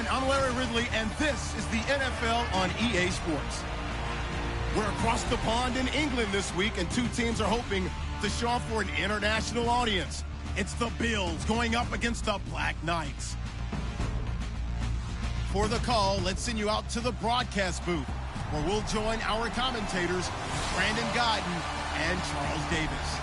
everyone. I'm Larry Ridley, and this is the NFL on EA Sports. We're across the pond in England this week, and two teams are hoping to show off for an international audience. It's the Bills going up against the Black Knights. For the call, let's send you out to the broadcast booth, where we'll join our commentators, Brandon Godden and Charles Davis.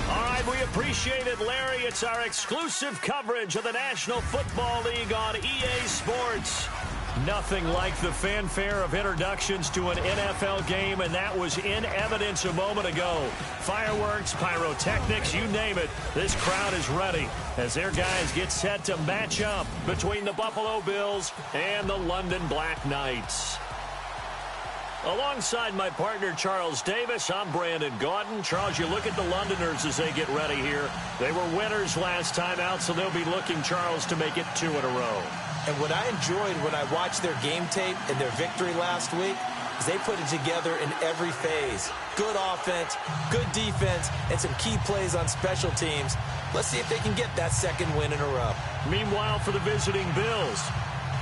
All right, we appreciate it, Larry. It's our exclusive coverage of the National Football League on EA Sports. Nothing like the fanfare of introductions to an NFL game, and that was in evidence a moment ago. Fireworks, pyrotechnics, you name it. This crowd is ready as their guys get set to match up between the Buffalo Bills and the London Black Knights. Alongside my partner, Charles Davis, I'm Brandon Gaudin. Charles, you look at the Londoners as they get ready here. They were winners last time out, so they'll be looking, Charles, to make it 2 in a row. And what I enjoyed when I watched their game tape and their victory last week is they put it together in every phase. Good offense, good defense, and some key plays on special teams. Let's see if they can get that second win in a row. Meanwhile, for the visiting Bills,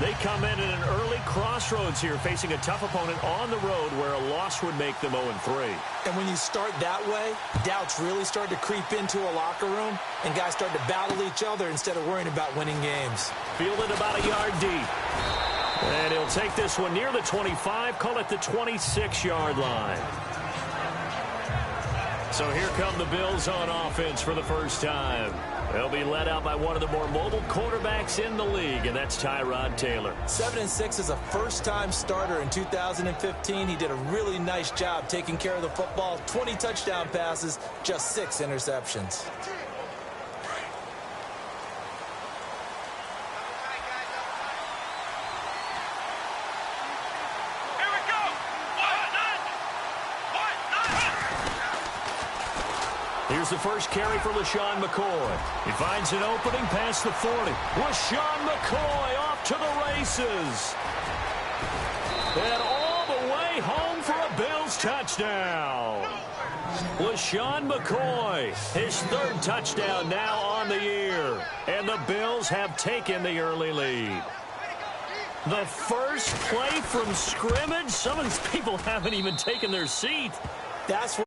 they come in at an early crossroads here, facing a tough opponent on the road where a loss would make them 0-3. And when you start that way, doubts really start to creep into a locker room, and guys start to battle each other instead of worrying about winning games. Fielded about a yard deep. And he'll take this one near the 25, call it the 26-yard line. So here come the Bills on offense for the first time. They'll be led out by one of the more mobile quarterbacks in the league, and that's Tyrod Taylor. 7-6 is a first-time starter in 2015. He did a really nice job taking care of the football. 20 touchdown passes, just 6 interceptions. Here's the first carry for LaShawn McCoy. He finds an opening past the 40. LaShawn McCoy off to the races. And all the way home for a Bills touchdown. LaShawn McCoy, his 3rd touchdown now on the year. And the Bills have taken the early lead. The first play from scrimmage. Some of these people haven't even taken their seat. That's what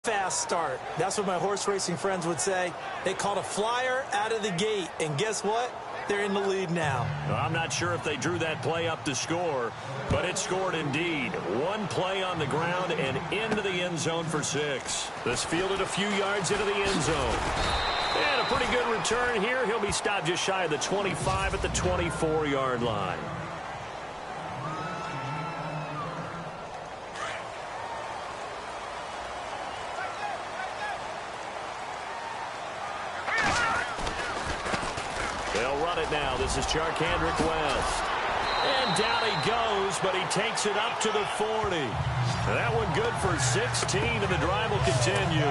fast start. That's what my horse racing friends would say. They caught a flyer out of the gate, and guess what? They're in the lead now. Well, I'm not sure if they drew that play up to score, but it scored indeed. One play on the ground and into the end zone for 6. This fielded a few yards into the end zone. And a pretty good return here. He'll be stopped just shy of the 25 at the 24-yard line. Now, this is Charkandrick West. And down he goes, but he takes it up to the 40. That one good for 16, and the drive will continue.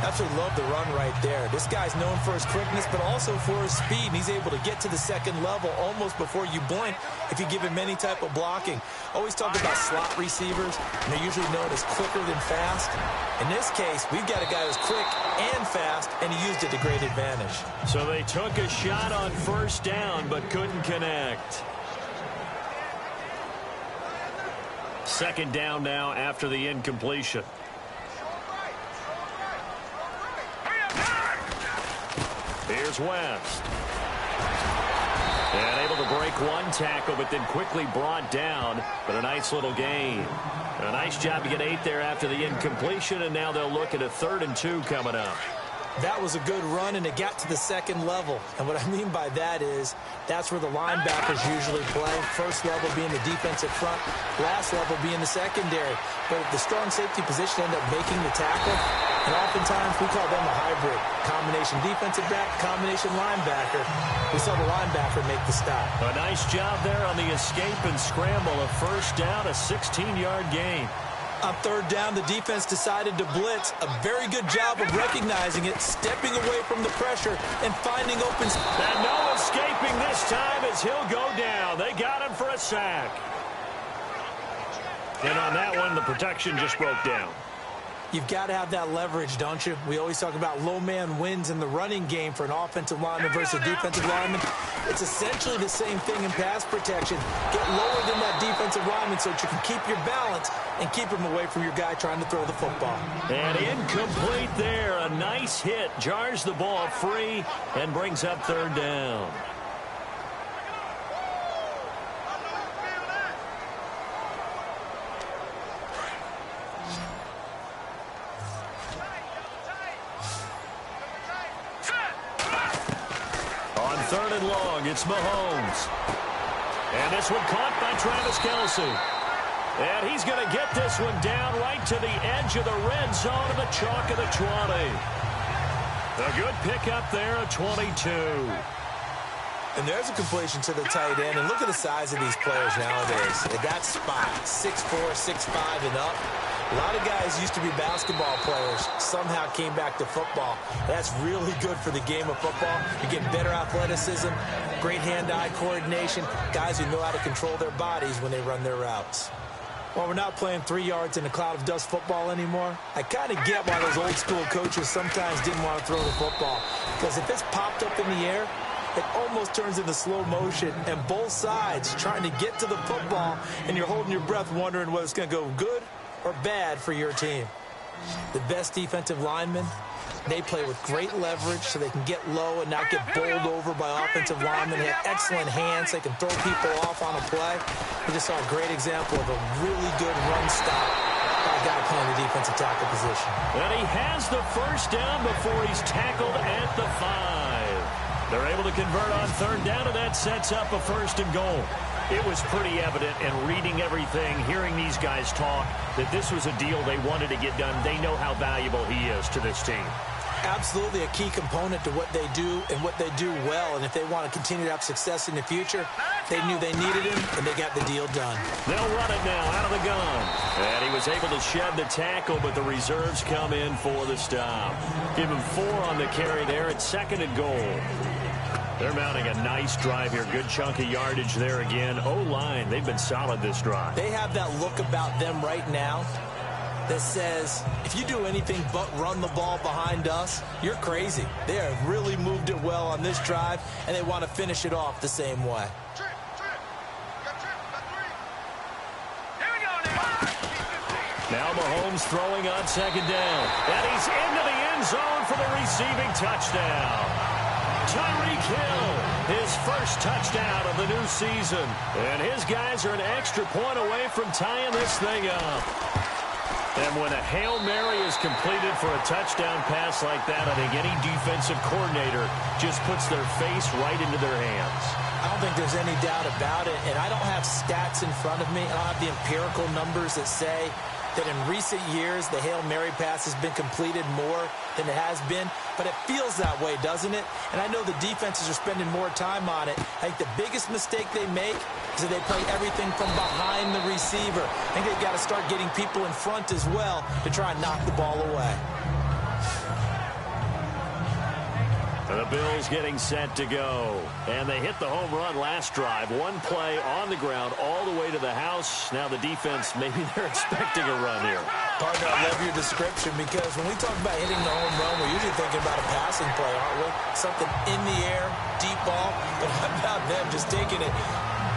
Absolutely love the run right there. This guy's known for his quickness, but also for his speed, and he's able to get to the second level almost before you blink if you give him any type of blocking. Always talk about slot receivers, and they're usually known as quicker than fast. In this case, we've got a guy who's quick and fast, and he used it to great advantage. So they took a shot on first down, but couldn't connect. Second down now after the incompletion. Here's West. And able to break one tackle, but then quickly brought down. But a nice little gain. A nice job to get 8 there after the incompletion, and now they'll look at a 3rd and 2 coming up. That was a good run, and it got to the second level. And what I mean by that is that's where the linebackers usually play. First level being the defensive front, last level being the secondary. But if the strong safety position end up making the tackle, and oftentimes we call them a hybrid. Combination defensive back, combination linebacker. We saw the linebacker make the stop. A nice job there on the escape and scramble. A first down, a 16-yard gain. On 3rd down, the defense decided to blitz. A very good job of recognizing it, stepping away from the pressure, and finding open. And no escaping this time as he'll go down. They got him for a sack. And on that one, the protection just broke down. You've got to have that leverage, don't you? We always talk about low man wins in the running game for an offensive lineman versus a defensive lineman. It's essentially the same thing in pass protection. Get lower than that defensive lineman so that you can keep your balance and keep him away from your guy trying to throw the football. And incomplete there. A nice hit. Jars the ball free and brings up third down. Third and long, it's Mahomes. And this one caught by Travis Kelce. And he's going to get this one down right to the edge of the red zone of the chalk of the 20. A good pickup there at 22. And there's a completion to the tight end. And look at the size of these players nowadays. At that spot, 6'4", 6'5", and up. A lot of guys used to be basketball players, somehow came back to football. That's really good for the game of football. You're getting better athleticism, great hand-eye coordination, guys who know how to control their bodies when they run their routes. While we're not playing 3 yards in a cloud of dust football anymore, I kind of get why those old-school coaches sometimes didn't want to throw the football. Because if it's popped up in the air, it almost turns into slow motion, and both sides trying to get to the football, and you're holding your breath wondering whether it's going to go good or bad for your team. The best defensive linemen, they play with great leverage so they can get low and not get bowled over by offensive linemen. They have excellent hands. They can throw people off on a play. We just saw a great example of a really good run stop by a guy playing the defensive tackle position. And he has the first down before he's tackled at the 5. They're able to convert on third down, and that sets up a first and goal. It was pretty evident in reading everything, hearing these guys talk, that this was a deal they wanted to get done. They know how valuable he is to this team. Absolutely a key component to what they do and what they do well. And if they want to continue to have success in the future, they knew they needed him, and they got the deal done. They'll run it now out of the gun. And he was able to shed the tackle, but the reserves come in for the stop. Give him 4 on the carry there at second and goal. They're mounting a nice drive here. Good chunk of yardage there again. O-line, they've been solid this drive. They have that look about them right now that says, if you do anything but run the ball behind us, you're crazy. They have really moved it well on this drive, and they want to finish it off the same way. Now Mahomes throwing on second down. And he's into the end zone for the receiving touchdown. Tyreek Hill, his first touchdown of the new season. And his guys are an extra point away from tying this thing up. And when a Hail Mary is completed for a touchdown pass like that, I think any defensive coordinator just puts their face right into their hands. I don't think there's any doubt about it. And I don't have stats in front of me. I don't have the empirical numbers that say that in recent years the Hail Mary pass has been completed more than it has been. But it feels that way, doesn't it? And I know the defenses are spending more time on it. I think the biggest mistake they make is that they play everything from behind the receiver. I think they've got to start getting people in front as well to try and knock the ball away. And the Bills getting set to go. And they hit the home run last drive. One play on the ground all the way to the house. Now the defense, maybe they're expecting a run here. Partner, I love your description, because when we talk about hitting the home run, we're usually thinking about a passing play, aren't we? Something in the air, deep ball. But how about them just taking it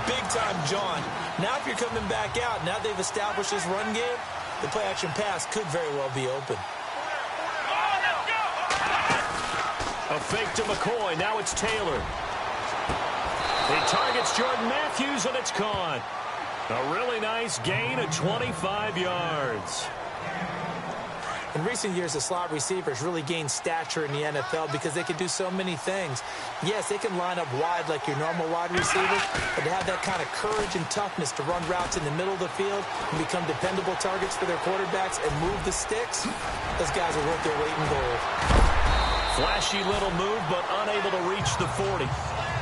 big time, John? Now if you're coming back out, now they've established this run game, the play-action pass could very well be open. A fake to McCoy. Now it's Taylor. He targets Jordan Matthews, and it's caught. A really nice gain of 25 yards. In recent years, the slot receivers really gained stature in the NFL because they can do so many things. Yes, they can line up wide like your normal wide receiver, but to have that kind of courage and toughness to run routes in the middle of the field and become dependable targets for their quarterbacks and move the sticks, those guys are worth their weight in gold. Flashy little move, but unable to reach the 40.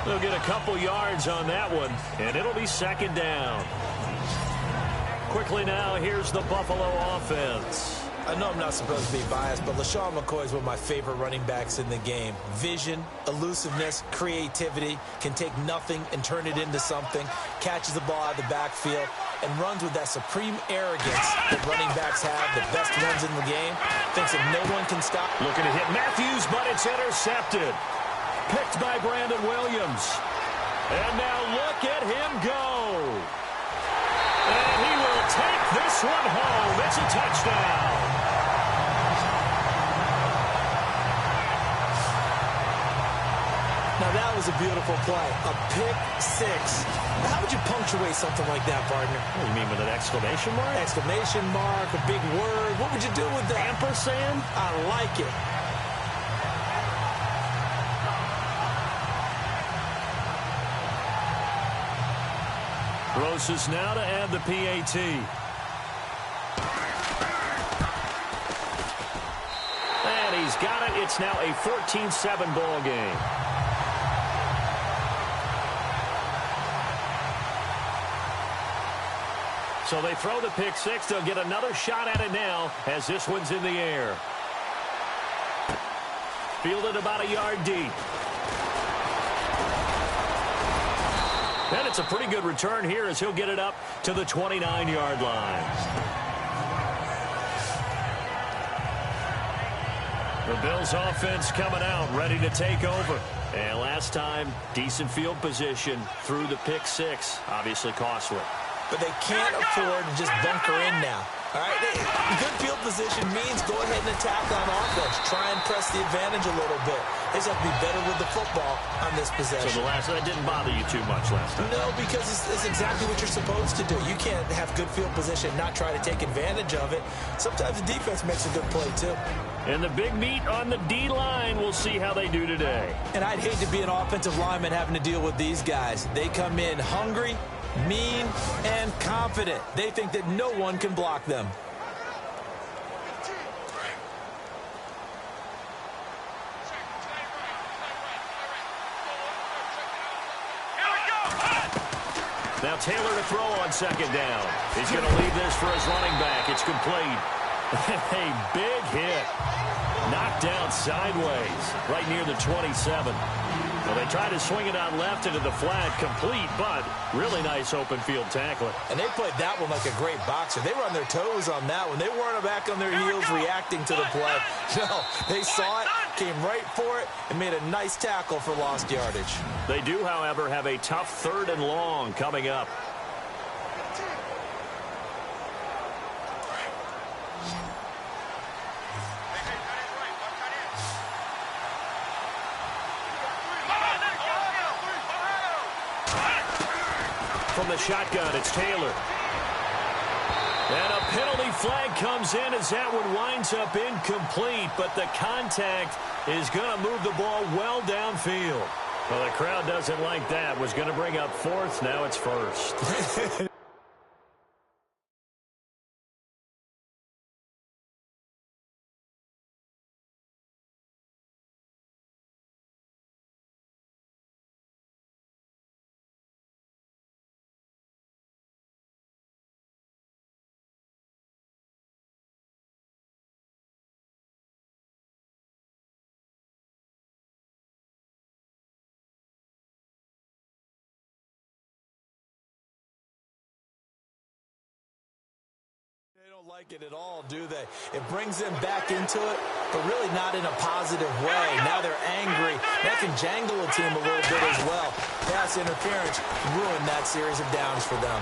They'll get a couple yards on that one, and it'll be second down. Quickly now, here's the Buffalo offense. I know I'm not supposed to be biased, but LaShawn McCoy is one of my favorite running backs in the game. Vision, elusiveness, creativity, can take nothing and turn it into something, catches the ball out of the backfield, and runs with that supreme arrogance that running backs have, the best ones in the game, thinks that no one can stop. Looking to hit Matthews, but it's intercepted. Picked by Brandon Williams. And now look at him go. And he will take this one home. It's a touchdown. Now that was a beautiful play. A pick six. How would you punctuate something like that, partner? What do you mean, with an exclamation mark? Exclamation mark, a big word. What would you do with that? Ampersand? I like it. Roses now to add the PAT. And he's got it. It's now a 14-7 ball game. So they throw the pick six. They'll get another shot at it now as this one's in the air. Fielded about a yard deep. And it's a pretty good return here as he'll get it up to the 29-yard line. The Bills offense coming out, ready to take over. And last time, decent field position through the pick six. Obviously costly. But they can't afford to just bunker in now. All right, good field position means go ahead and attack on offense. Try and press the advantage a little bit. They just have to be better with the football on this possession. So that didn't bother you too much last time? No, because it's exactly what you're supposed to do. You can't have good field position and not try to take advantage of it. Sometimes the defense makes a good play, too. And the big meat on the D-line, we'll see how they do today. And I'd hate to be an offensive lineman having to deal with these guys. They come in hungry, mean, and confident. They think that no one can block them. Now Taylor to throw on second down. He's going to leave this for his running back. It's complete. A big hit. Knocked down sideways right near the 27. Well, they tried to swing it out left into the flat, complete, but really nice open field tackling. And they played that one like a great boxer. They were on their toes on that one. They weren't back on their heels reacting to the play. No, they saw it, came right for it, and made a nice tackle for lost yardage. They do, however, have a tough 3rd and long coming up. From the shotgun, it's Taylor. And a penalty flag comes in as that one winds up incomplete, but the contact is going to move the ball well downfield. Well, the crowd doesn't like that. Was going to bring up 4th, now it's 1st. They don't like it at all, do they? It brings them back into it, but really not in a positive way. Now they're angry. That can jangle a team a little bit as well. Pass interference ruined that series of downs for them.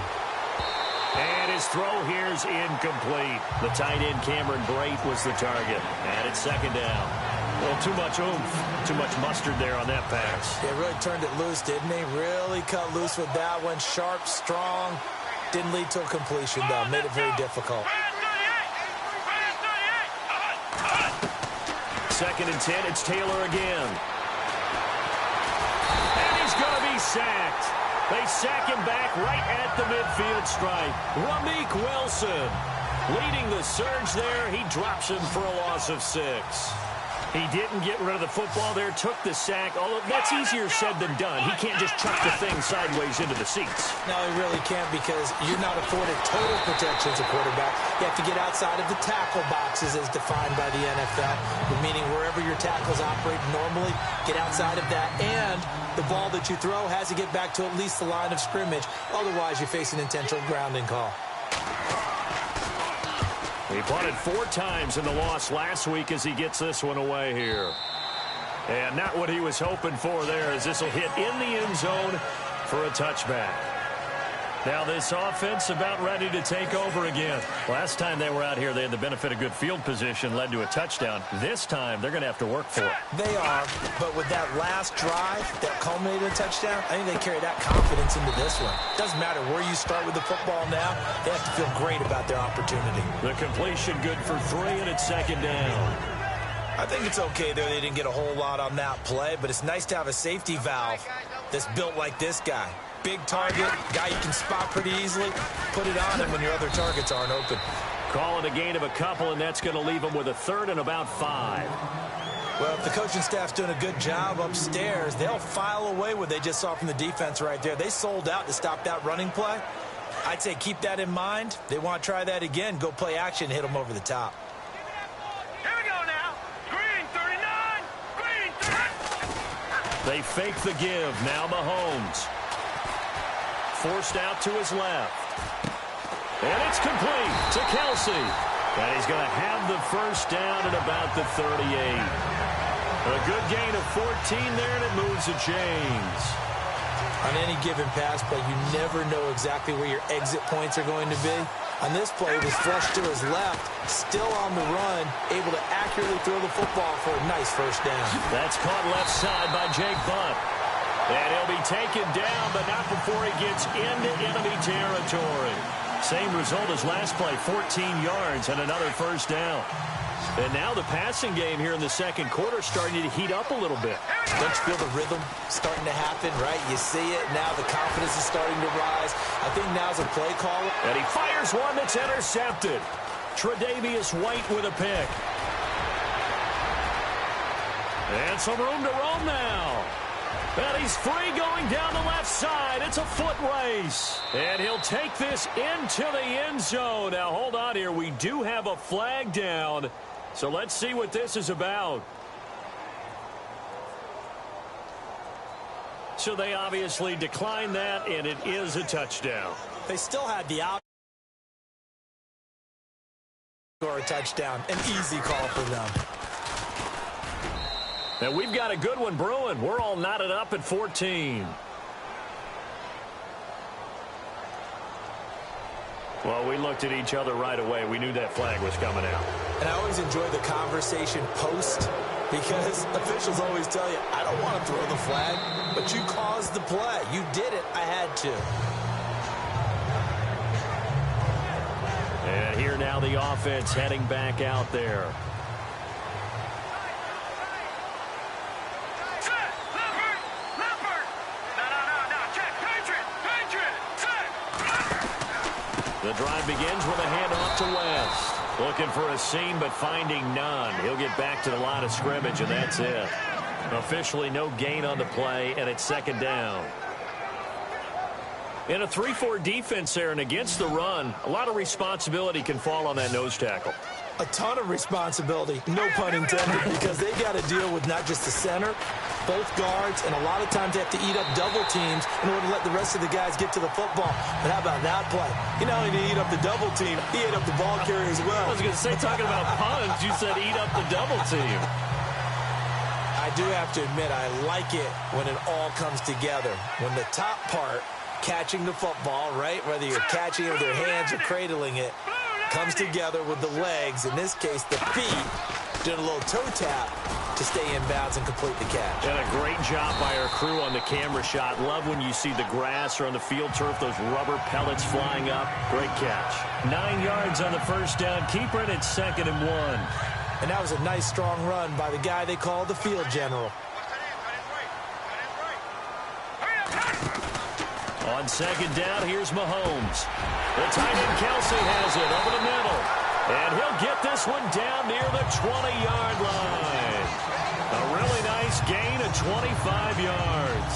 And his throw here's incomplete. The tight end Cameron Brate was the target. And it's 2nd down. Well, too much oomph, too much mustard there on that pass. They really turned it loose, didn't they? Really cut loose with that one. Sharp, strong. Didn't lead to a completion, though. Made it very difficult. 2nd and 10, it's Taylor again. And he's going to be sacked. They sack him back right at the midfield stripe. Ramik Wilson leading the surge there. He drops him for a loss of 6. He didn't get rid of the football there, took the sack. Although that's easier said than done. He can't just chuck the thing sideways into the seats. No, he really can't because you're not afforded total protection as a quarterback. You have to get outside of the tackle boxes as defined by the NFL, meaning wherever your tackles operate normally, get outside of that. And the ball that you throw has to get back to at least the line of scrimmage. Otherwise, you face an intentional grounding call. He punted 4 times in the loss last week as he gets this one away here. And not what he was hoping for there, as this will hit in the end zone for a touchback. Now this offense about ready to take over again. Last time they were out here, they had the benefit of good field position, led to a touchdown. This time, they're going to have to work for it. They are, but with that last drive that culminated in a touchdown, I think they carry that confidence into this one. Doesn't matter where you start with the football now, they have to feel great about their opportunity. The completion good for 3, and it's second down. I think it's okay there. They didn't get a whole lot on that play, but it's nice to have a safety valve that's built like this guy. Big target, guy you can spot pretty easily. Put it on him when your other targets aren't open. Call it a gain of a couple, and that's going to leave them with a 3rd and about 5. Well, if the coaching staff's doing a good job upstairs, they'll file away what they just saw from the defense right there. They sold out to stop that running play. I'd say keep that in mind. They want to try that again. Go play action, hit them over the top. Here we go now. Green 39. Green 30. They fake the give. Now Mahomes. Forced out to his left. And it's complete to Kelsey. And he's going to have the first down at about the 38. A good gain of 14 there, and it moves the chains. On any given pass play, you never know exactly where your exit points are going to be. On this play, it was flushed to his left, still on the run, able to accurately throw the football for a nice first down. That's caught left side by Jake Butt. And he'll be taken down, but not before he gets into enemy territory. Same result as last play, 14 yards and another first down. And now the passing game here in the second quarter starting to heat up a little bit. Don't you feel the rhythm starting to happen, right? You see it, now the confidence is starting to rise. I think now's a play call. And he fires one that's intercepted. Tre'Davious White with a pick. And some room to roam now. And he's free going down the left side. It's a foot race. And he'll take this into the end zone. Now, hold on here. We do have a flag down. So let's see what this is about. So they obviously declined that, and it is a touchdown. They still had the option for a touchdown. An easy call for them. And we've got a good one brewing. We're all knotted up at 14. Well, we looked at each other right away. We knew that flag was coming out. And I always enjoy the conversation post because officials always tell you, I don't want to throw the flag, but you caused the play. You did it. I had to. And here now the offense heading back out there. The drive begins with a handoff to West. Looking for a seam, but finding none. He'll get back to the line of scrimmage, and that's it. Officially no gain on the play, and it's second down. In a 3-4 defense there and against the run, a lot of responsibility can fall on that nose tackle. A ton of responsibility, no pun intended, because they got to deal with not just the center, both guards, and a lot of times they have to eat up double teams in order to let the rest of the guys get to the football. But how about that play? He not only did he eat up the double team, he ate up the ball carrier as well. I was going to say, talking about puns, you said eat up the double team. I do have to admit, I like it when it all comes together. When the top part, catching the football, right, whether you're catching it with your hands or cradling it, comes together with the legs, in this case the feet, did a little toe tap to stay in bounds and complete the catch. And a great job by our crew on the camera shot. Love when you see the grass or on the field turf, those rubber pellets flying up. Great catch. 9 yards on the first down. Keeper, and it's 2nd and 1. And that was a nice strong run by the guy they call the field general. On second down, here's Mahomes. The tight end Kelsey has it over the middle. And he'll get this one down near the 20-yard line. gain of 25 yards.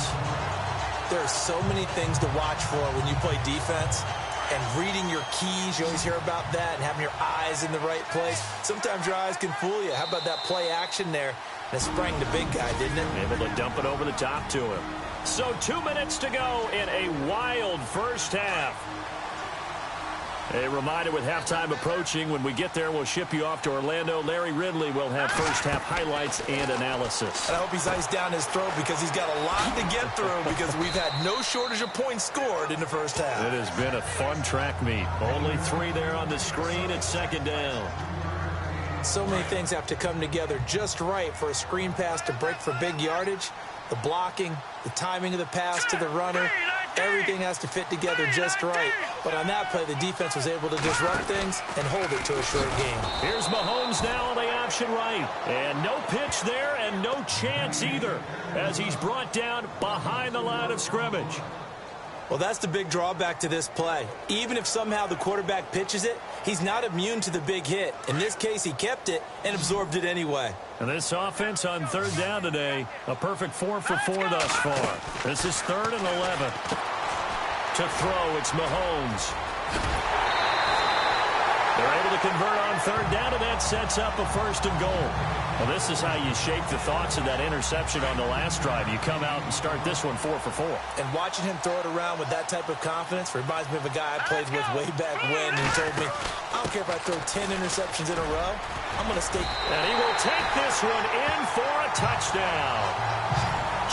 There are so many things to watch for when you play defense. And reading your keys, you always hear about that, and having your eyes in the right place. Sometimes your eyes can fool you. How about that play action there? And it sprang the big guy, didn't it? Able to dump it over the top to him. So 2 minutes to go in a wild first half. A reminder with halftime approaching, when we get there, we'll ship you off to Orlando. Larry Ridley will have first half highlights and analysis. And I hope he's iced down his throat because he's got a lot to get through because we've had no shortage of points scored in the first half. It has been a fun track meet. Only 3 there on the screen at second down. So many things have to come together just right for a screen pass to break for big yardage. The blocking, the timing of the pass to the runner, everything has to fit together just right. But on that play, the defense was able to disrupt things and hold it to a short game. Here's Mahomes now on the option right. And no pitch there and no chance either as he's brought down behind the line of scrimmage. Well, that's the big drawback to this play. Even if somehow the quarterback pitches it, he's not immune to the big hit. In this case, he kept it and absorbed it anyway. And this offense on third down today, a perfect 4 for 4 thus far. This is 3rd and 11. To throw, it's Mahomes. They're able to convert on third down, and that sets up a 1st and goal. Well, this is how you shape the thoughts of that interception on the last drive. You come out and start this one 4 for 4. And watching him throw it around with that type of confidence reminds me of a guy I played with way back when who told me, I don't care if I throw 10 interceptions in a row, I'm going to stay. And he will take this one in for a touchdown.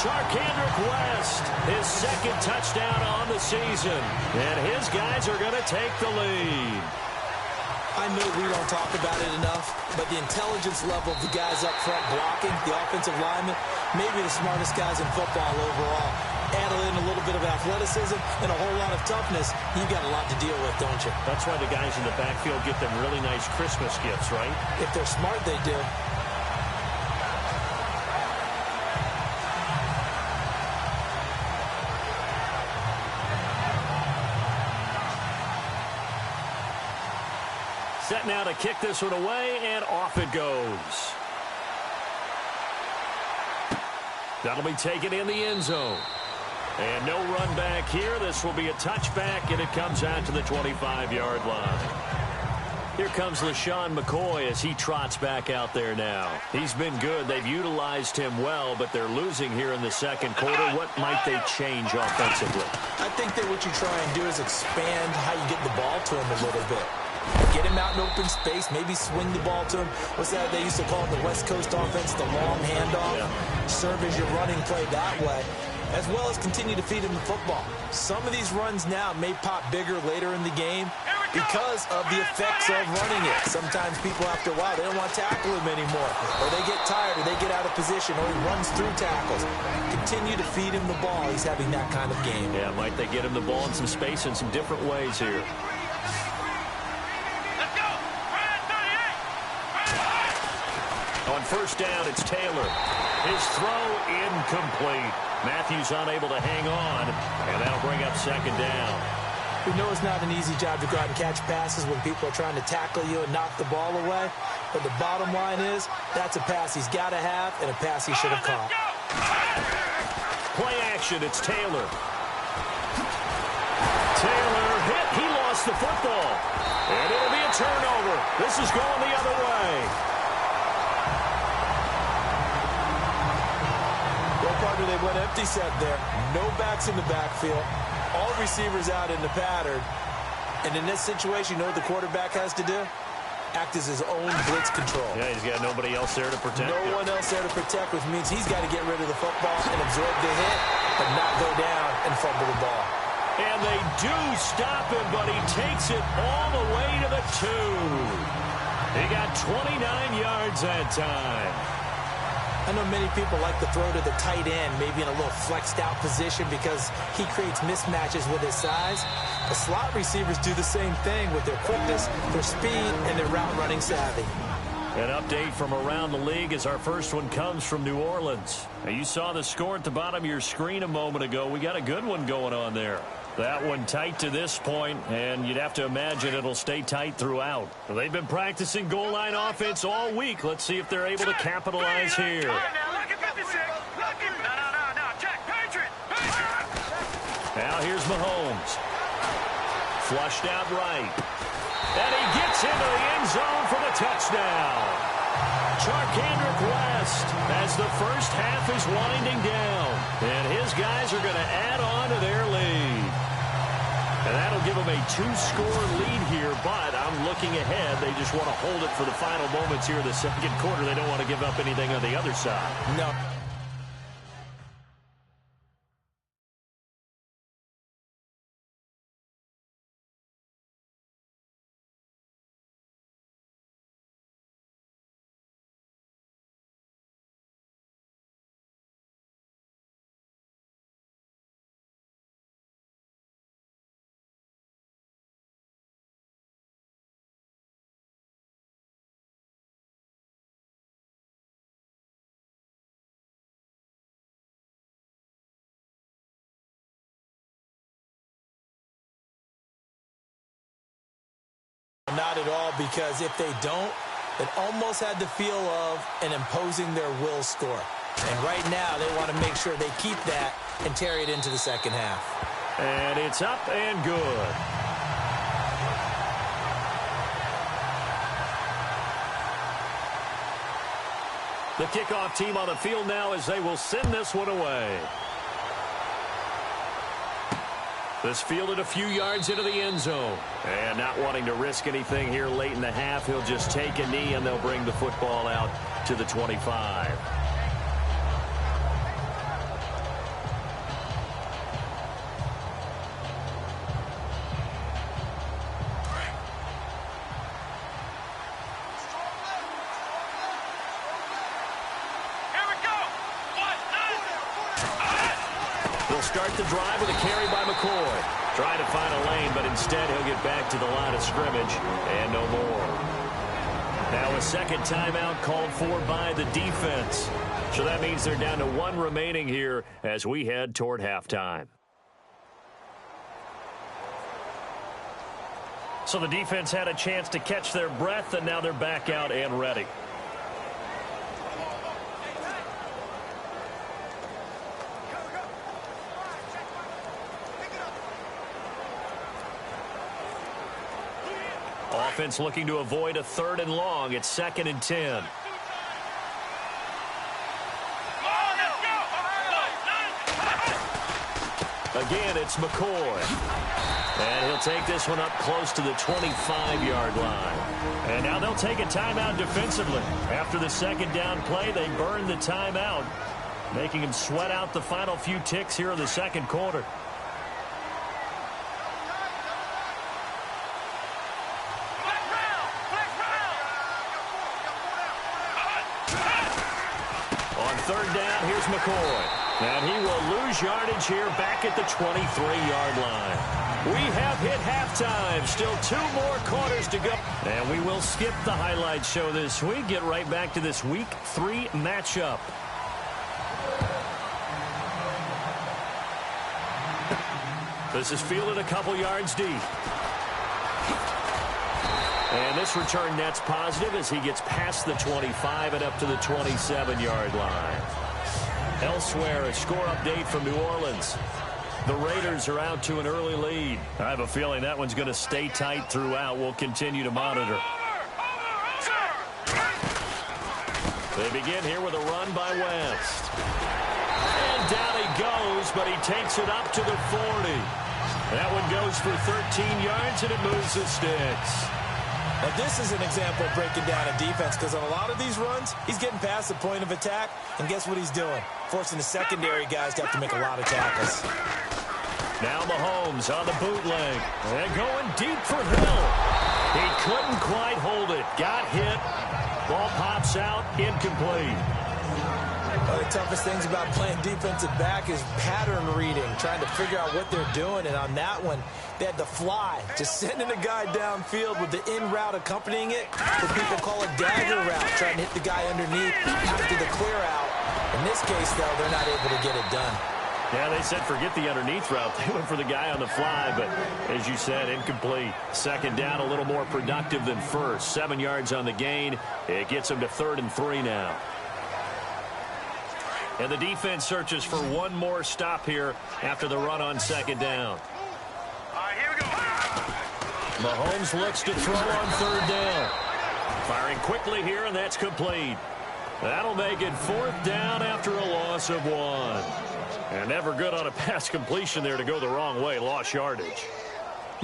Charkandrick West, his 2nd touchdown on the season. And his guys are going to take the lead. I know we don't talk about it enough, but the intelligence level of the guys up front blocking, the offensive linemen, maybe the smartest guys in football overall. Add in a little bit of athleticism and a whole lot of toughness, you've got a lot to deal with, don't you? That's why the guys in the backfield get them really nice Christmas gifts, right? If they're smart, they do. Set now to kick this one away, and off it goes. That'll be taken in the end zone. And no run back here. This will be a touchback, and it comes out to the 25-yard line. Here comes LaShawn McCoy as he trots back out there now. He's been good. They've utilized him well, but they're losing here in the second quarter. What might they change offensively? I think that what you try and do is expand how you get the ball to him a little bit. Get him out in open space, maybe swing the ball to him. What's that they used to call it, the West Coast offense, the long handoff? Yeah. Serve as your running play that way, as well as continue to feed him the football. Some of these runs now may pop bigger later in the game because of the effects of running it. Sometimes people, after a while, they don't want to tackle him anymore, or they get tired, or they get out of position, or he runs through tackles. Continue to feed him the ball. He's having that kind of game. Yeah, might they get him the ball in some space in some different ways here. On first down, it's Taylor. His throw incomplete. Matthews unable to hang on, and that'll bring up second down. We know it's not an easy job to go out and catch passes when people are trying to tackle you and knock the ball away, but the bottom line is that's a pass he's got to have and a pass he should have caught. Play action, it's Taylor. Taylor hit, he lost the football, and it'll be a turnover. This is going the other way. They went empty set there. No backs in the backfield. All receivers out in the pattern. And in this situation, you know what the quarterback has to do? Act as his own blitz control. Yeah, he's got nobody else there to protect him. No one else there to protect, which means he's got to get rid of the football and absorb the hit, but not go down and fumble the ball. And they do stop him, but he takes it all the way to the 2. He got 29 yards that time. I know many people like to throw to the tight end, maybe in a little flexed out position because he creates mismatches with his size. The slot receivers do the same thing with their quickness, their speed, and their route running savvy. An update from around the league as our first one comes from New Orleans. Now, you saw the score at the bottom of your screen a moment ago. We got a good one going on there. That one tight to this point, and you'd have to imagine it'll stay tight throughout. Well, they've been practicing goal line offense all week. Let's see if they're able to capitalize here. here's Mahomes. Flushed out right. And he gets into the end zone for the touchdown. Charkandrick West as the first half is winding down. And his guys are going to add on to their lead. And that'll give them a 2-score lead here, but I'm looking ahead. They just want to hold it for the final moments here in the second quarter. They don't want to give up anything on the other side. No. Not at all, because if they don't, it almost had the feel of an imposing their will score. And right now, they want to make sure they keep that and carry it into the second half. And it's up and good. The kickoff team on the field now as they will send this one away. This fielded a few yards into the end zone. And not wanting to risk anything here late in the half, he'll just take a knee and they'll bring the football out to the 25. Start the drive with a carry by McCoy. Trying to find a lane, but instead he'll get back to the line of scrimmage and no more. Now a second timeout called for by the defense. So that means they're down to 1 remaining here as we head toward halftime. So the defense had a chance to catch their breath, and now they're back out and ready. Offense looking to avoid a 3rd and long. It's 2nd and 10. Again, it's McCoy. And he'll take this one up close to the 25-yard line. And now they'll take a timeout defensively. After the second down play, they burn the timeout, making him sweat out the final few ticks here in the second quarter. Third down, here's McCoy. And he will lose yardage here back at the 23-yard line. We have hit halftime. Still 2 more quarters to go. And we will skip the highlight show this week. Get right back to this Week 3 matchup. This is fielded a couple yards deep. And this return net's positive as he gets past the 25 and up to the 27-yard line. Elsewhere, a score update from New Orleans. The Raiders are out to an early lead. I have a feeling that one's going to stay tight throughout. We'll continue to monitor. They begin here with a run by West. And down he goes, but he takes it up to the 40. That one goes for 13 yards, and it moves the sticks. Now, this is an example of breaking down a defense, because on a lot of these runs, he's getting past the point of attack, and guess what he's doing? Forcing the secondary guys to have to make a lot of tackles. Now Mahomes on the bootleg. And going deep for Hill. He couldn't quite hold it. Got hit. Ball pops out. Incomplete. One of the toughest things about playing defensive back is pattern reading, trying to figure out what they're doing. And on that one, they had the fly, just sending a guy downfield with the in route accompanying it, what people call a dagger route, trying to hit the guy underneath after the clear out. In this case, though, they're not able to get it done. Yeah, they said forget the underneath route. They went for the guy on the fly, but as you said, incomplete. Second down, a little more productive than first. 7 yards on the gain. It gets them to 3rd and 3 now. And the defense searches for one more stop here after the run on second down. All right, here we go. Mahomes looks to throw on third down. Firing quickly here, and that's complete. That'll make it fourth down after a loss of 1. And never good on a pass completion there to go the wrong way. Lost yardage.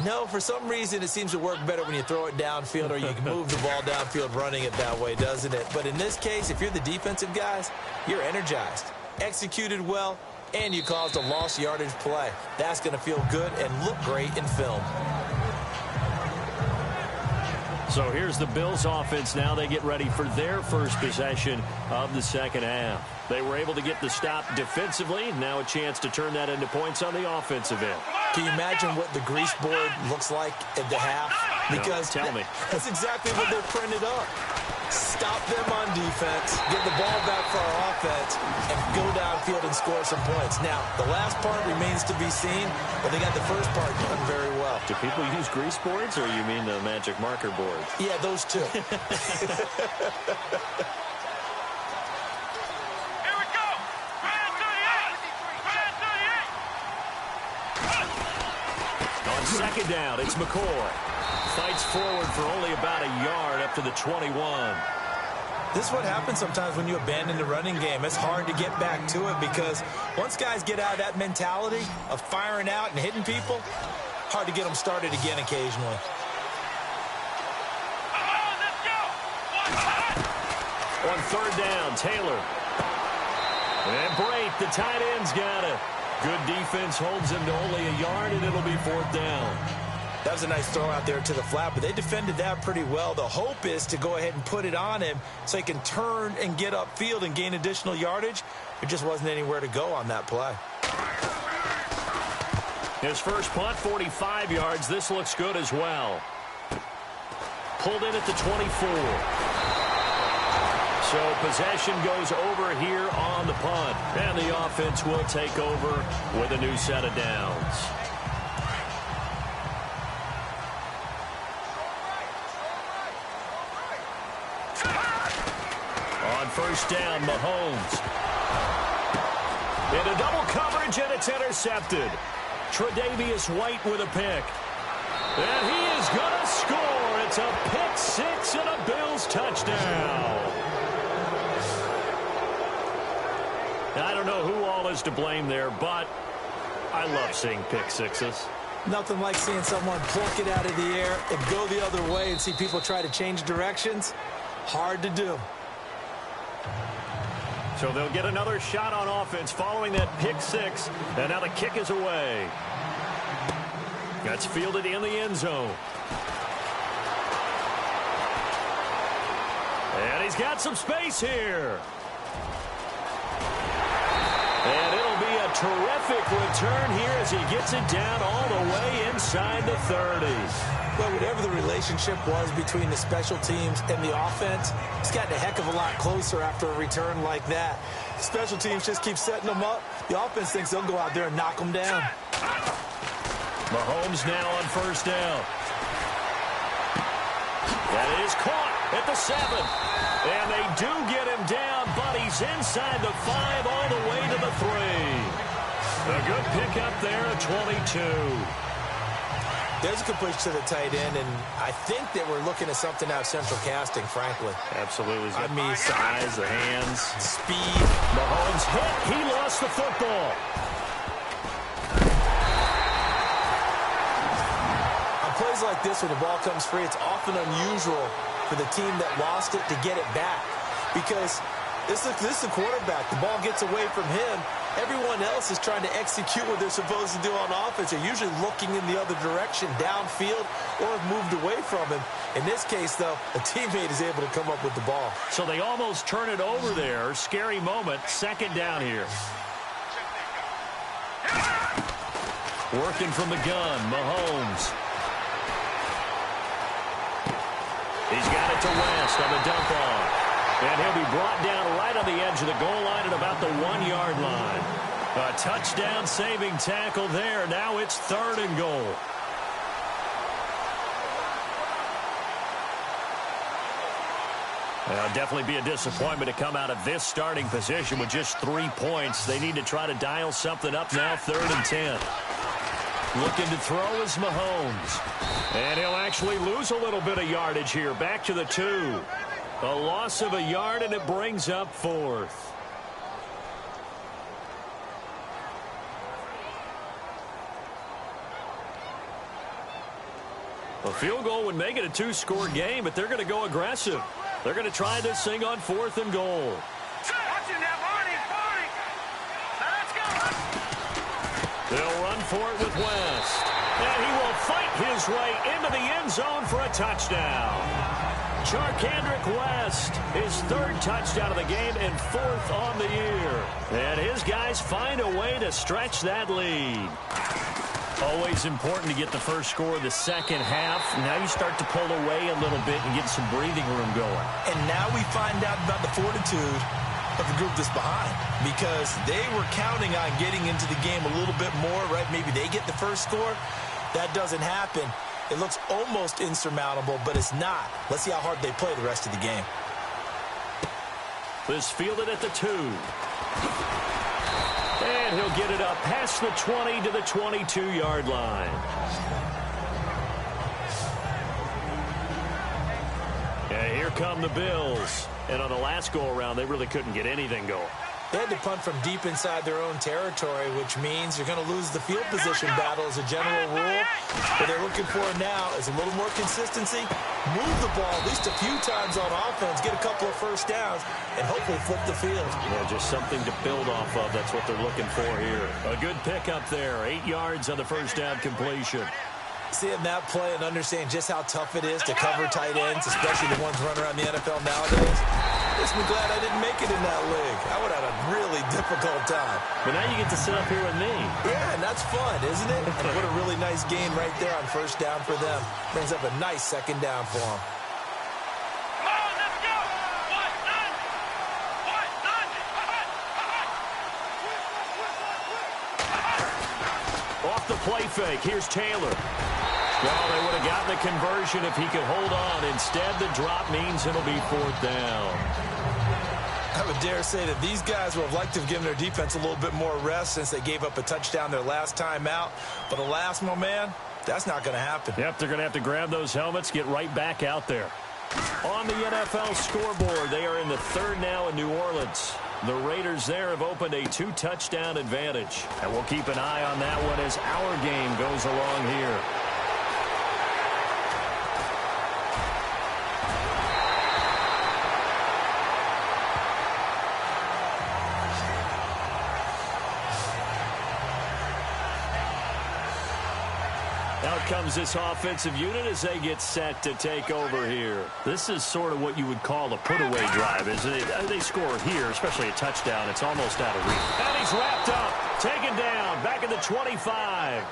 No, for some reason, it seems to work better when you throw it downfield or you can move the ball downfield running it that way, doesn't it? But in this case, if you're the defensive guys, you're energized, executed well, and you caused a lost yardage play. That's going to feel good and look great in film. So here's the Bills offense now. They get ready for their first possession of the second half. They were able to get the stop defensively. Now a chance to turn that into points on the offensive end. Can you imagine what the grease board looks like at the half? Because no, tell me. That's exactly what they're printed up. Stop them on defense, get the ball back for our offense, and go downfield and score some points. Now, the last part remains to be seen, but they got the first part done very well. Do people use grease boards, or you mean the magic marker boards? Yeah, those two. Here we go. Grand 38. On second down, it's McCoy. Fights forward for only about a yard up to the 21. This is what happens sometimes when you abandon the running game. It's hard to get back to it because once guys get out of that mentality of firing out and hitting people, hard to get them started again occasionally. Let's go. On third down, Taylor. And Brate, the tight end's got it. Good defense holds him to only a yard, and it'll be fourth down. That was a nice throw out there to the flat, but they defended that pretty well. The hope is to go ahead and put it on him so he can turn and get upfield and gain additional yardage. There just wasn't anywhere to go on that play. His first punt, 45 yards. This looks good as well. Pulled in at the 24. So possession goes over here on the punt. And the offense will take over with a new set of downs. On first down, Mahomes. Into double coverage, and it's intercepted. Tre'Davious White with a pick. And he is going to score. It's a pick six and a Bills touchdown. I don't know who all is to blame there, but I love seeing pick sixes. Nothing like seeing someone pluck it out of the air and go the other way and see people try to change directions. Hard to do. So they'll get another shot on offense following that pick six. And now the kick is away. That's fielded in the end zone. And he's got some space here. And it'll be a terrific return here as he gets it down all the way inside the 30. Well, whatever the relationship was between the special teams and the offense, it's gotten a heck of a lot closer after a return like that. Special teams just keep setting them up. The offense thinks they'll go out there and knock them down. Mahomes now on first down. That is caught at the 7. And they do get him down, but he's inside the 5 all the way to the 3. A good pickup there at 22. There's a completion to the tight end, and I think that we're looking at something out of central casting, frankly. Absolutely. I mean, size, the hands, speed. Mahomes hit. He lost the football. On plays like this, when the ball comes free, it's often unusual for the team that lost it to get it back, because this is the quarterback. The ball gets away from him. Everyone else is trying to execute what they're supposed to do on offense. They're usually looking in the other direction, downfield, or have moved away from him. In this case, though, a teammate is able to come up with the ball. So they almost turn it over there. Scary moment. Second down here. Working from the gun, Mahomes. He's got it to West on the dump off. And he'll be brought down right on the edge of the goal line at about the 1-yard line. A touchdown-saving tackle there. Now it's 3rd and goal. Well, definitely be a disappointment to come out of this starting position with just 3 points. They need to try to dial something up now, 3rd and 10. Looking to throw is Mahomes. And he'll actually lose a little bit of yardage here. Back to the 2. A loss of a yard, and it brings up 4th. A field goal would make it a 2-score game, but they're going to go aggressive. They're going to try this thing on 4th and goal. They'll run for it with West. And he will fight his way into the end zone for a touchdown. Charkandrick West, his 3rd touchdown of the game and 4th on the year. And his guys find a way to stretch that lead. Always important to get the first score of the second half. Now you start to pull away a little bit and get some breathing room going. And now we find out about the fortitude of the group that's behind, because they were counting on getting into the game a little bit more, right? Maybe they get the first score. That doesn't happen. It looks almost insurmountable, but it's not. Let's see how hard they play the rest of the game. This fielded at the 2. And he'll get it up past the 20 to the 22-yard line. And here come the Bills. And on the last go-around, they really couldn't get anything going. They had to punt from deep inside their own territory, which means you're going to lose the field position battle as a general rule. What they're looking for now is a little more consistency, move the ball at least a few times on offense, get a couple of first downs, and hopefully flip the field. Yeah, just something to build off of. That's what they're looking for here. A good pickup there. 8 yards on the first down completion. Seeing that play and understanding just how tough it is to cover tight ends, especially the ones running around the NFL nowadays, makes me glad I didn't make it in that league. I would have had a really difficult time. But now you get to sit up here with me. Yeah, and that's fun, isn't it? And what a really nice game right there on first down for them. Brings up a nice second down for them. Off the play fake, here's Taylor. Well, they would have gotten the conversion if he could hold on. Instead, the drop means it'll be 4th down. I would dare say that these guys would have liked to have given their defense a little bit more rest since they gave up a touchdown their last time out. But alas, my man, that's not going to happen. Yep, they're going to have to grab those helmets, get right back out there. On the NFL scoreboard, they are in the 3rd now in New Orleans. The Raiders there have opened a 2-touchdown advantage. And we'll keep an eye on that one as our game goes along here. Out comes this offensive unit as they get set to take over here. This is sort of what you would call a put-away drive, isn't it? They score here, especially a touchdown. It's almost out of reach. And he's wrapped up, taken down, back at the 25.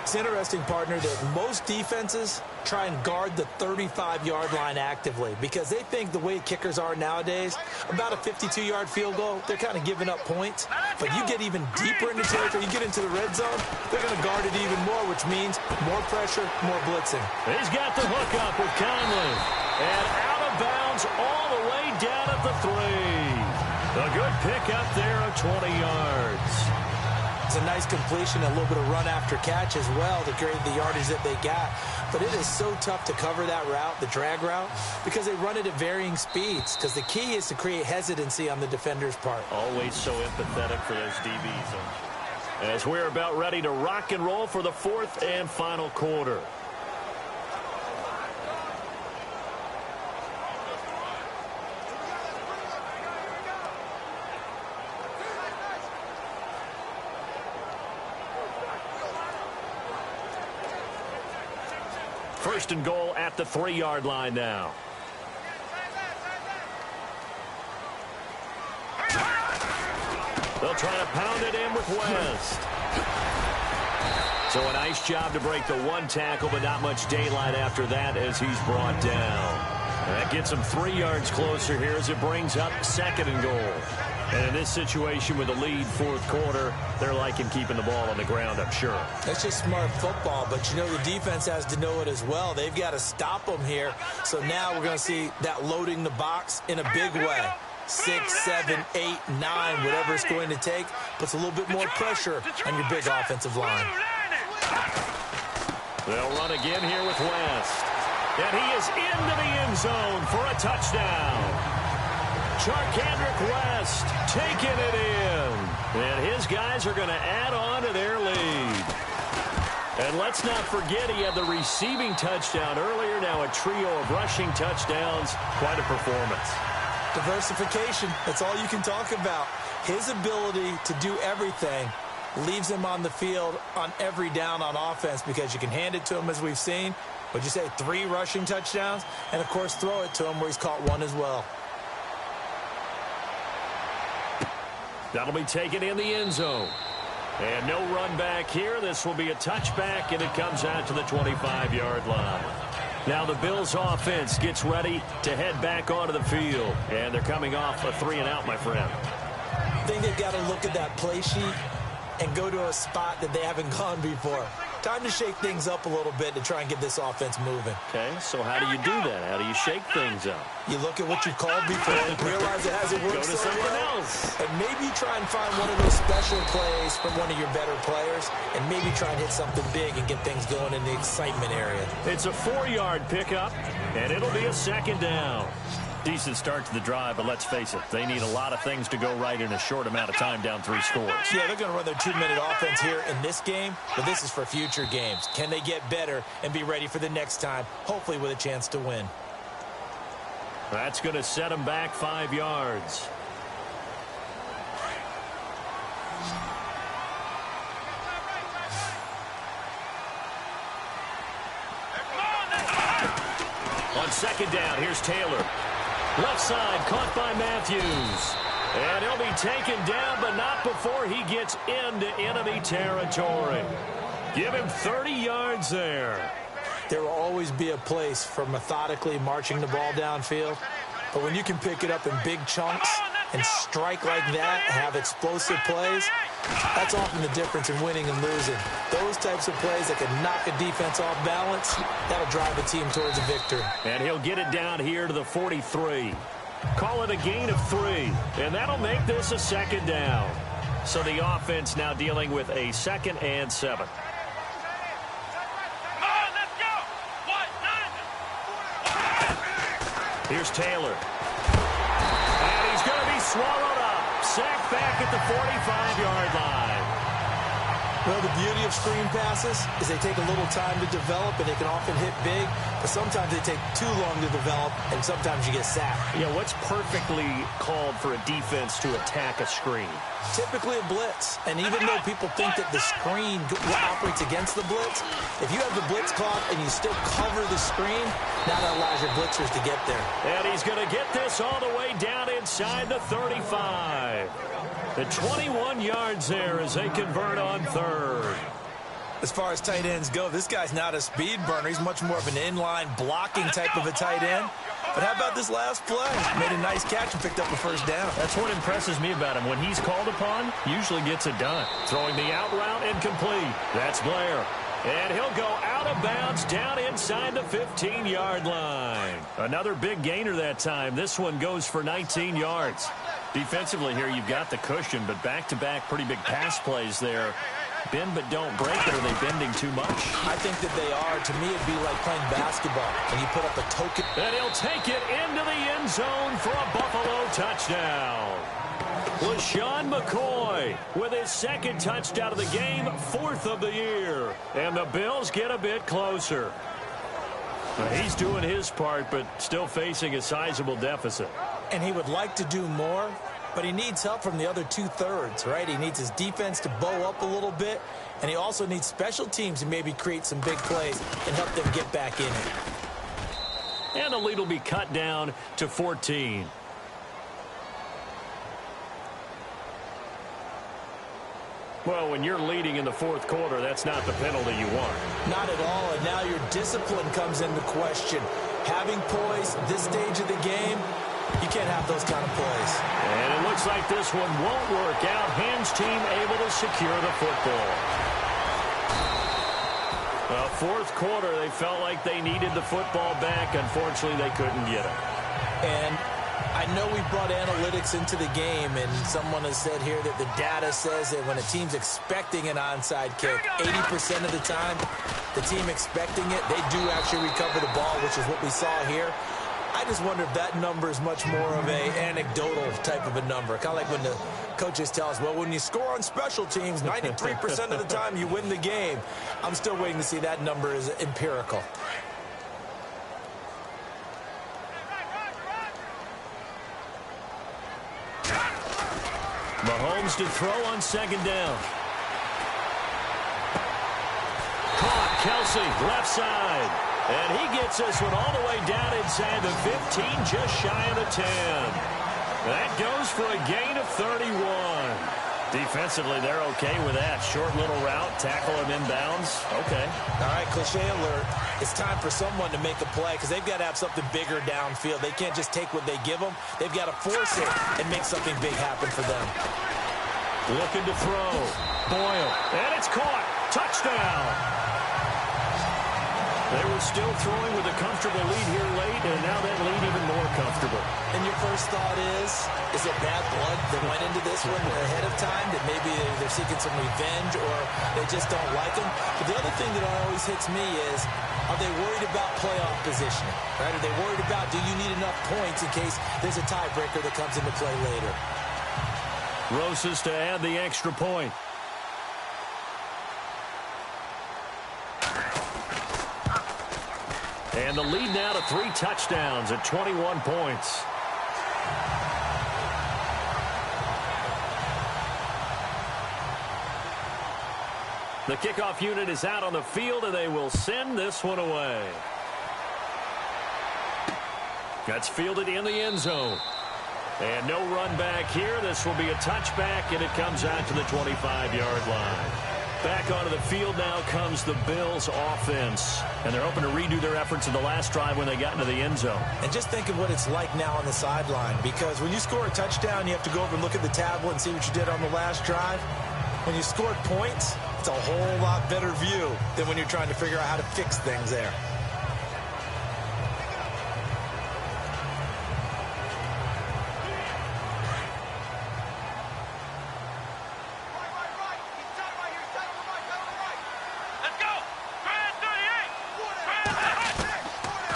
It's interesting, partner, that most defenses try and guard the 35-yard line actively because they think the way kickers are nowadays, about a 52-yard field goal, they're kind of giving up points. But you get even deeper into territory, you get into the red zone, they're going to guard it even more, which means more pressure, more blitzing. He's got the hook up with Conley. And out of bounds all the way down at the 3. A good pickup there of 20 yards. It's a nice completion, a little bit of run after catch as well to create the yardage that they got. But it is so tough to cover that route, the drag route, because they run it at varying speeds. Because the key is to create hesitancy on the defender's part. Always so empathetic for those DBs. As we're about ready to rock and roll for the 4th and final quarter. First and goal at the 3-yard line now. They'll try to pound it in with West. So a nice job to break the 1 tackle, but not much daylight after that as he's brought down. And that gets him 3 yards closer here as it brings up 2nd and goal. And in this situation with the lead fourth quarter, they're liking keeping the ball on the ground, I'm sure. That's just smart football, but you know the defense has to know it as well. They've got to stop them here. So now we're going to see that loading the box in a big way. 6, 7, 8, 9, whatever it's going to take, puts a little bit more pressure on your big offensive line. They'll run again here with West. And he is into the end zone for a touchdown. Charkandrick West taking it in. And his guys are going to add on to their lead. And let's not forget he had the receiving touchdown earlier. Now a trio of rushing touchdowns. Quite a performance. Diversification, that's all you can talk about. His ability to do everything leaves him on the field on every down on offense because you can hand it to him as we've seen. What'd you say, 3 rushing touchdowns? And, of course, throw it to him where he's caught 1 as well. That'll be taken in the end zone. And no run back here. This will be a touchback, and it comes out to the 25-yard line. Now the Bills offense gets ready to head back onto the field. And they're coming off a 3-and-out, my friend. I think they've got to look at that play sheet and go to a spot that they haven't gone before. Time to shake things up a little bit to try and get this offense moving. Okay, so how do you do that? How do you shake things up? You look at what you've called before and realize it hasn't worked Go to so something well. else. And maybe try and find one of those special plays from one of your better players and maybe try and hit something big and get things going in the excitement area. It's a 4-yard pickup, and it'll be a 2nd down. Decent start to the drive, but let's face it, they need a lot of things to go right in a short amount of time down 3 scores. Yeah, they're going to run their 2-minute offense here in this game, but this is for future games. Can they get better and be ready for the next time, hopefully with a chance to win? That's going to set them back 5 yards. On 2nd down, here's Taylor. Left side, caught by Matthews. And he'll be taken down, but not before he gets into enemy territory. Give him 30 yards there. There will always be a place for methodically marching the ball downfield. But when you can pick it up in big chunks and strike like that, have explosive plays, that's often the difference in winning and losing. Those types of plays that can knock a defense off balance, that'll drive a team towards a victory. And he'll get it down here to the 43. Call it a gain of 3. And that'll make this a 2nd down. So the offense now dealing with a 2nd and 7. Here's Taylor. And he's going to be swallowed up. Sacked back at the 45-yard line. Well, the beauty of screen passes is they take a little time to develop, and they can often hit big, but sometimes they take too long to develop, and sometimes you get sacked. Yeah, what's perfectly called for a defense to attack a screen? Typically a blitz, and even though people think that the screen operates against the blitz, if you have the blitz caught and you still cover the screen, now that allows your blitzers to get there. And he's going to get this all the way down inside the 35. The 21 yards there as they convert on 3rd. As far as tight ends go, this guy's not a speed burner. He's much more of an inline blocking type of a tight end. But how about this last play? Made a nice catch and picked up a 1st down. That's what impresses me about him. When he's called upon, usually gets it done. Throwing the out route incomplete. That's Blair. And he'll go out of bounds down inside the 15-yard line. Another big gainer that time. This one goes for 19 yards. Defensively here, you've got the cushion, but back-to-back pretty big pass plays there. Bend but don't break it. Are they bending too much? I think that they are. To me, it'd be like playing basketball, and you put up a token. And he'll take it into the end zone for a Buffalo touchdown. LaShawn McCoy with his 2nd touchdown of the game, 4th of the year. And the Bills get a bit closer. He's doing his part, but still facing a sizable deficit. And he would like to do more, but he needs help from the other 2/3, right? He needs his defense to bow up a little bit, and he also needs special teams to maybe create some big plays and help them get back in it. And the lead will be cut down to 14. Well, when you're leading in the 4th quarter, that's not the penalty you want. Not at all, and now your discipline comes into question. Having poise this stage of the game, You can't have those kind of plays. And it looks like this one won't work out. Hands team able to secure the football. Fourth quarter, they felt like they needed the football back. Unfortunately, they couldn't get it. And I know we brought analytics into the game, and someone has said here that the data says that when a team's expecting an onside kick, 80% of the time, the team expecting it, they do actually recover the ball, which is what we saw here. I just wonder if that number is much more of a anecdotal type of a number. Kind of like when the coaches tell us, well, when you score on special teams, 93% of the time you win the game. I'm still waiting to see that number is empirical. Mahomes to throw on second down. Caught, Kelsey, left side. And he gets this one all the way down inside the 15, just shy of the 10. That goes for a gain of 31. Defensively, they're okay with that. Short little route, tackle him inbounds. Okay. All right, cliche alert. It's time for someone to make a play because they've got to have something bigger downfield. They can't just take what they give them. They've got to force it and make something big happen for them. Looking to throw. Boyle. And it's caught. Touchdown. They were still throwing with a comfortable lead here late, and now that lead even more comfortable. And your first thought is it bad blood that went into this one ahead of time, that maybe they're seeking some revenge or they just don't like them? But the other thing that always hits me is, are they worried about playoff positioning? Right? Are they worried about, do you need enough points in case there's a tiebreaker that comes into play later? Rosas to add the extra point. And the lead now to 3 touchdowns at 21 points. The kickoff unit is out on the field, and they will send this one away. That's fielded in the end zone. And no run back here. This will be a touchback, and it comes out to the 25-yard line. Back onto the field now comes the Bills offense. And they're hoping to redo their efforts in the last drive when they got into the end zone. And just think of what it's like now on the sideline. Because when you score a touchdown, you have to go over and look at the tablet and see what you did on the last drive. When you scored points, it's a whole lot better view than when you're trying to figure out how to fix things there.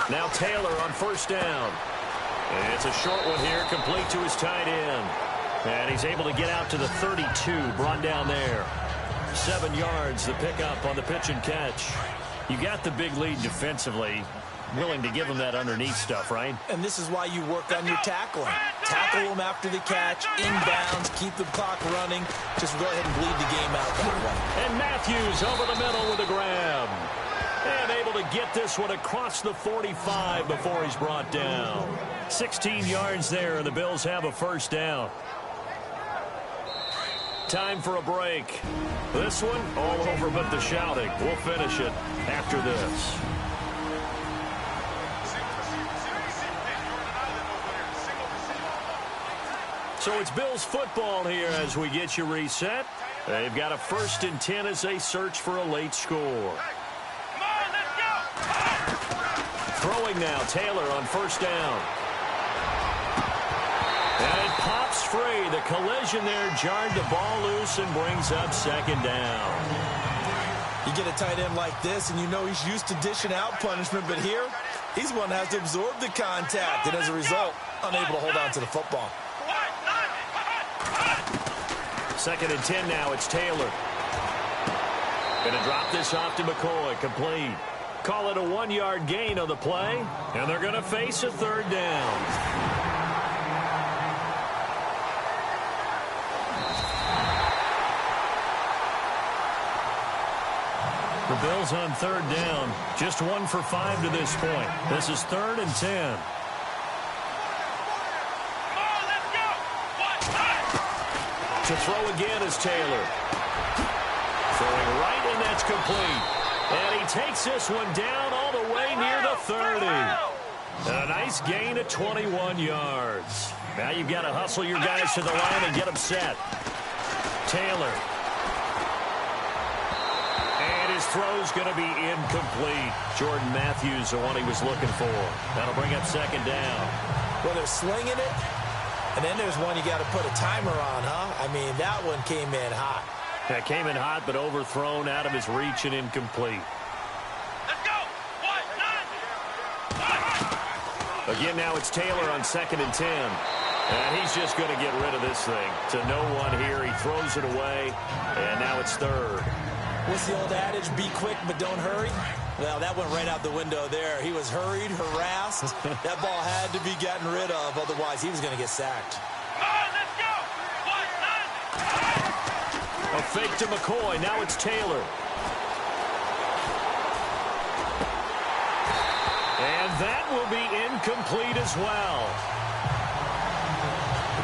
Now Taylor on first down. And it's a short one here, complete to his tight end. And he's able to get out to the 32, brought down there. 7 yards, the pickup on the pitch and catch. You got the big lead defensively. Willing to give them that underneath stuff, right? And this is why you work on your tackling. Tackle them after the catch, inbounds, keep the clock running. Just go ahead and bleed the game out that way. And Matthews over the middle with a grab. And able to get this one across the 45 before he's brought down. 16 yards there, and the Bills have a first down. Time for a break. This one all over but the shouting. We'll finish it after this. So it's Bills football here as we get you reset. They've got a 1st and 10 as they search for a late score. Throwing now, Taylor on first down. And it pops free. The collision there jarred the ball loose and brings up second down. You get a tight end like this, and you know he's used to dishing out punishment, but here, he's one that has to absorb the contact, and as a result, unable to hold on to the football. 2nd and 10 now, it's Taylor. Going to drop this off to McCoy, complete. Call it a 1-yard gain on the play, and they're going to face a 3rd down. The Bills on 3rd down, just 1 for 5 to this point. This is 3rd and 10. To throw again is Taylor. Throwing right, and that's complete. And he takes this one down all the way near the 30. A nice gain of 21 yards. Now you've got to hustle your guys to the line and get them set. Taylor. And his throw's going to be incomplete. Jordan Matthews, the one he was looking for. That'll bring up second down. Well, they're slinging it, and then there's one you got to put a timer on, huh? I mean, that one came in hot. That came in hot, but overthrown out of his reach and incomplete. Let's go. 1, 9. Again, now it's Taylor on 2nd and 10. And he's just going to get rid of this thing. To no one here. He throws it away, and now it's 3rd. What's the old adage? Be quick, but don't hurry. Well, that went right out the window there. He was hurried, harassed. That ball had to be gotten rid of. Otherwise, he was going to get sacked. Let's go. 1, 9. A fake to McCoy. Now it's Taylor. And that will be incomplete as well.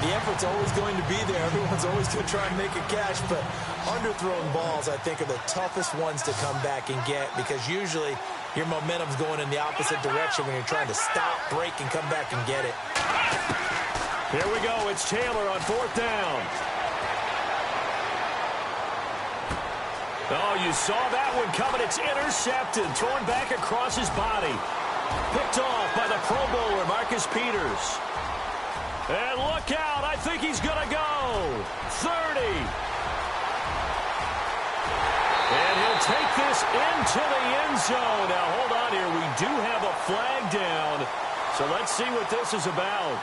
The effort's always going to be there. Everyone's always going to try and make a catch, but underthrown balls, I think, are the toughest ones to come back and get because usually your momentum's going in the opposite direction when you're trying to stop, break, and come back and get it. Here we go. It's Taylor on 4th down. Oh, you saw that one coming. It's intercepted. Thrown back across his body. Picked off by the Pro Bowler, Marcus Peters. And look out. I think he's going to go. 30. And he'll take this into the end zone. Now, hold on here. We do have a flag down. So let's see what this is about.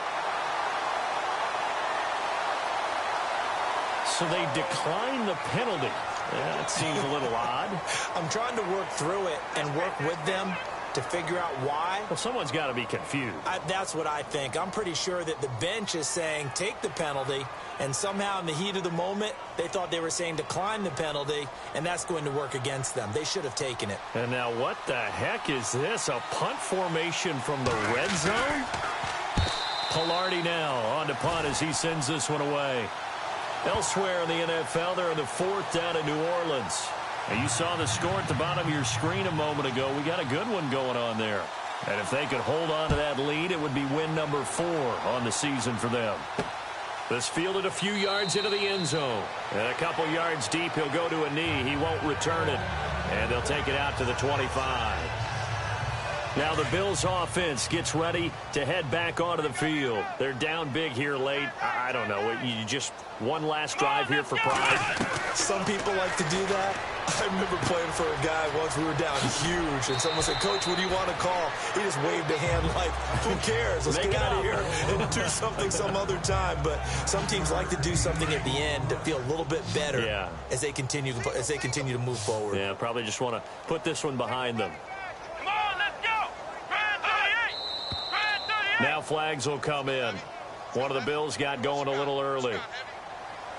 So they decline the penalty. That seems a little odd. I'm trying to work through it and work with them to figure out why. Well, someone's got to be confused. That's what I think. I'm pretty sure that the bench is saying take the penalty, and somehow in the heat of the moment, they thought they were saying decline the penalty, and that's going to work against them. They should have taken it. And now what the heck is this? A punt formation from the red zone? Pilardi now on to punt as he sends this one away. Elsewhere in the NFL, they're in the 4th down in New Orleans. And you saw the score at the bottom of your screen a moment ago. We got a good one going on there. And if they could hold on to that lead, it would be win number 4 on the season for them. This fielded a few yards into the end zone. And a couple yards deep, he'll go to a knee. He won't return it. And they'll take it out to the 25. Now the Bills offense gets ready to head back onto the field. They're down big here late. I don't know. You just one last drive here for pride. Some people like to do that. I remember playing for a guy once. We were down huge, and someone said, "Coach, what do you want to call?" He just waved a hand like, "Who cares? Let's get out of here and do something some other time." But some teams like to do something at the end to feel a little bit better as they continue to move forward. Yeah, probably just want to put this one behind them. Come on, let's go. Grand 38. Grand 38. Now flags will come in. One of the Bills got going a little early.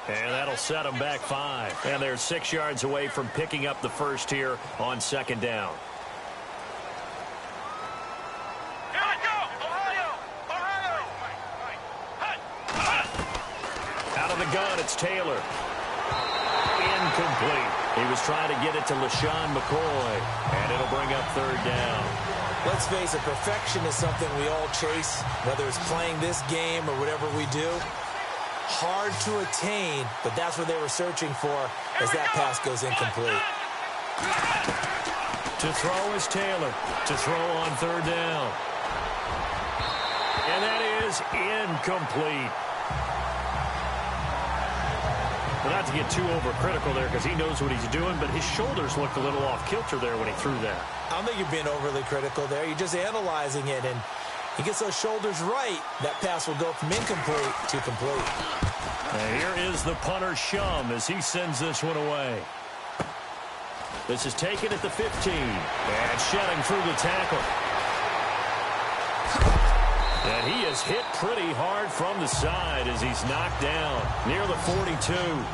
And that'll set them back 5. And they're 6 yards away from picking up the first here on 2nd down. Here we go. Ohio. Out of the gun, it's Taylor. Incomplete. He was trying to get it to LaShawn McCoy. And it'll bring up 3rd down. Let's face it, perfection is something we all chase, whether it's playing this game or whatever we do. Hard to attain, but that's what they were searching for as that pass goes incomplete. To throw is Taylor. To throw on 3rd down. And that is incomplete. Well, not to get too overcritical there because he knows what he's doing, but his shoulders looked a little off kilter there when he threw that. I don't think you're being overly critical there. You're just analyzing it, and he gets those shoulders right. That pass will go from incomplete to complete. And here is the punter, Shum, as he sends this one away. This is taken at the 15. And shedding through the tackle. And he is hit pretty hard from the side as he's knocked down near the 42.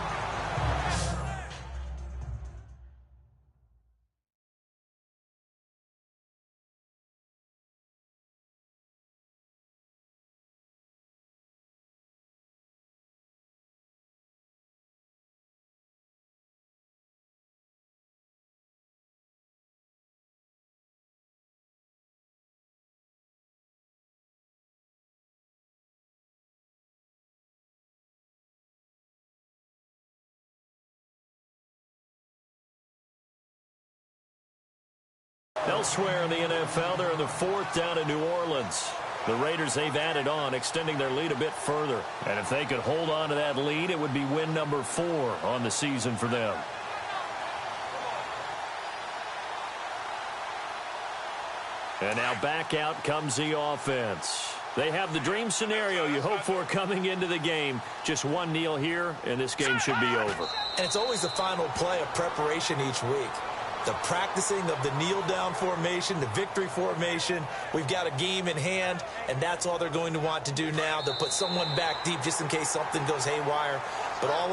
Elsewhere in the NFL, they're in the 4th down in New Orleans. The Raiders, they've added on, extending their lead a bit further. And if they could hold on to that lead, it would be win number 4 on the season for them. And now back out comes the offense. They have the dream scenario you hope for coming into the game. Just one kneel here, and this game should be over. And it's always the final play of preparation each week. The practicing of the kneel-down formation, the victory formation. We've got a game in hand, and that's all they're going to want to do now. They'll put someone back deep just in case something goes haywire. But all